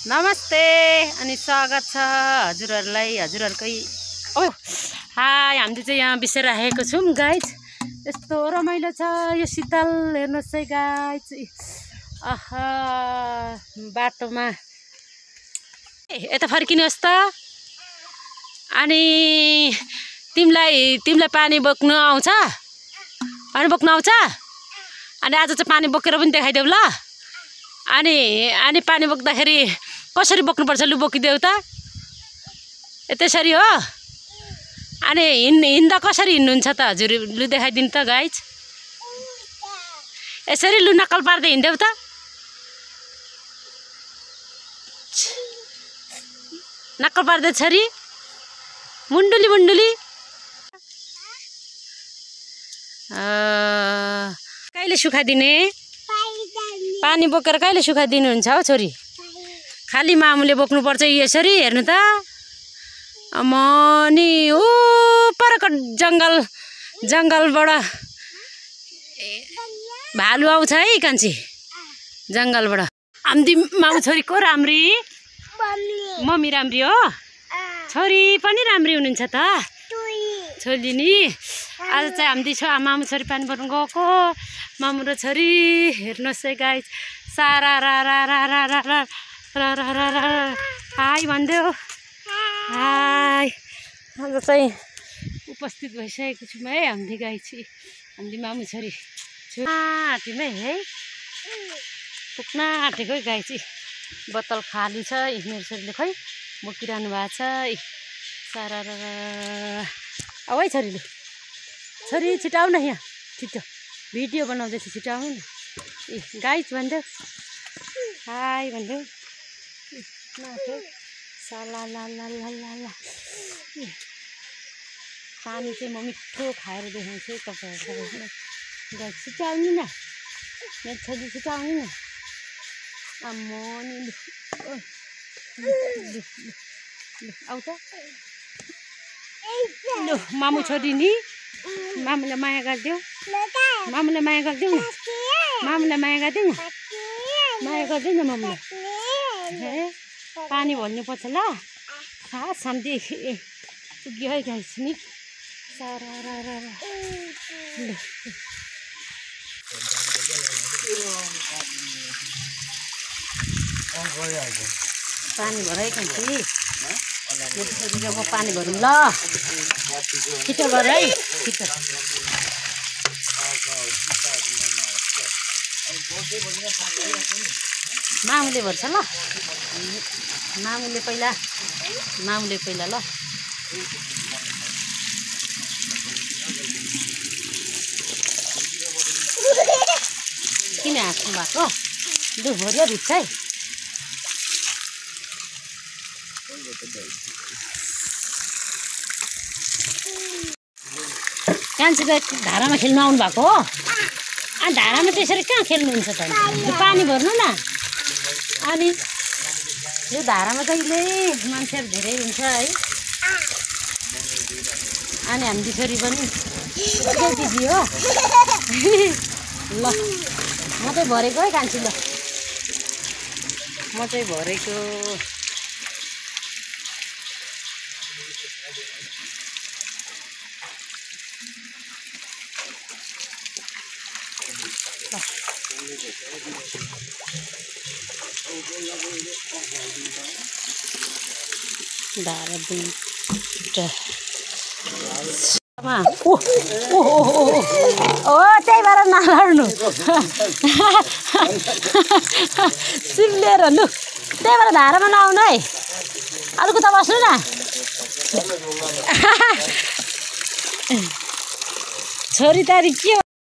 नमस्ते अनि स्वागत छ हजुरहरुलाई हजुरहरुकै ओ हाय हामी चाहिँ यहाँ बिसाइराखेको छौं गाइज। यस्तो रमाइलो छ यो शीतल हेर्नुस् है गाइज। आहा बाटोमा यता फर्किनुहोस् त। अनि तिमीलाई पानी बोक्न आउँछ? पानी बोक्न आउँछ? अनि आज चाहिँ पानी बोकेर पनि देखाइदेऊ ल। अनि पानी बोक्दाखेरि कसरी बोक्नुपर्छ लु बोकिदेऊ त। त्यसरी हो। अनि हिँड्दा कसरी हिँड्नुहुन्छ त हजुर लु देखाइदिनु त गाइज। यसरी लु नक्कल पार्दै हिँड्देऊ त। नक्कल पार्दै छरी मुन्डुली मुन्डुली। कहिले सुखाइदिने? पानी बोकेर कहिले सुखाइदिनुहुन्छ हो छोरी? खाली मामुले बोक्नुपर्छ यसरी हेर्नु त। अमनी ऊ परको जंगलबाट भालु आउँछ है कान्छी जंगलबाट। आम्दी मामु छोरी को राम्री? मम्मी राम्री हो? छोरी पनि राम्री हुनुहुन्छ त छोरी नि। आज चाहिँ हामी मामु छोरी पानी भर्न गएको। मामु र छोरी हेर्नुहोस् है गाइज। सारा रा रा रा रा रा रा रा रा रा रा हाई भन्देऊ। हाई आज चाहिँ उपस्थित भइसकेको छौँ है हामी गाइज। हामी मामु छोरी आँटीमै है पुग्न आँटेको गाइज। बोतल खाली छ मेरो छोरीले खै बोकिरहनु भएको छ। सारा रा अब है छोरीले छोरी छिटाउ न यहाँ छिटो भिडियो बनाउँदैछु छिटाउनु न। गाइज भन्देऊ हाई भन्देऊ। साला ला ला ला ला ला पानी चाहिँ म मिठो खाएर देखाउँछु तपाईँहरूलाई। गाइज छिटाउनु न मेरो छोरी छिटाउनु न। आम्मनी आउ त लु मामु छोरी नि। मामुलाई माया गरिदेऊ। मामुलाई माया गरिदेऊ न। मामुलाई माया गरिदेऊ न। माया गरिदेऊ न मामुलाई। ए पानी भर्नुपर्छ ल। खास शान्ति पुग्यो है गाइस नि। सारा रा रा रा पानी भराइ कान्छी म पानी भरौँ ल। छिटो गर है छिटो। मामुले भर्छ ल। मामुले पहिला ल। किन हाँस्नु भएको? लु भर्यो भित्छ है। कान्छी त धारामा खेल्नु आउनु भएको हो? अनि धारामा त्यसरी कहाँ खेल्नुहुन्छ त? पानी भर्नु न। अनि यो धारामा कहिले मान्छेहरू धेरै हुन्छ है। अनि हामी छोरी पनि दिदी हो ल। म चाहिँ भरेको है कान्छी ल। म चाहिँ भरेको। धारा दुईटा ओ त्यही भएर नलड्नु सिम्लेर लु। त्यही भएर धारामा नआउनु है। अरूको त बस्नु न। छोरी तारी के हो?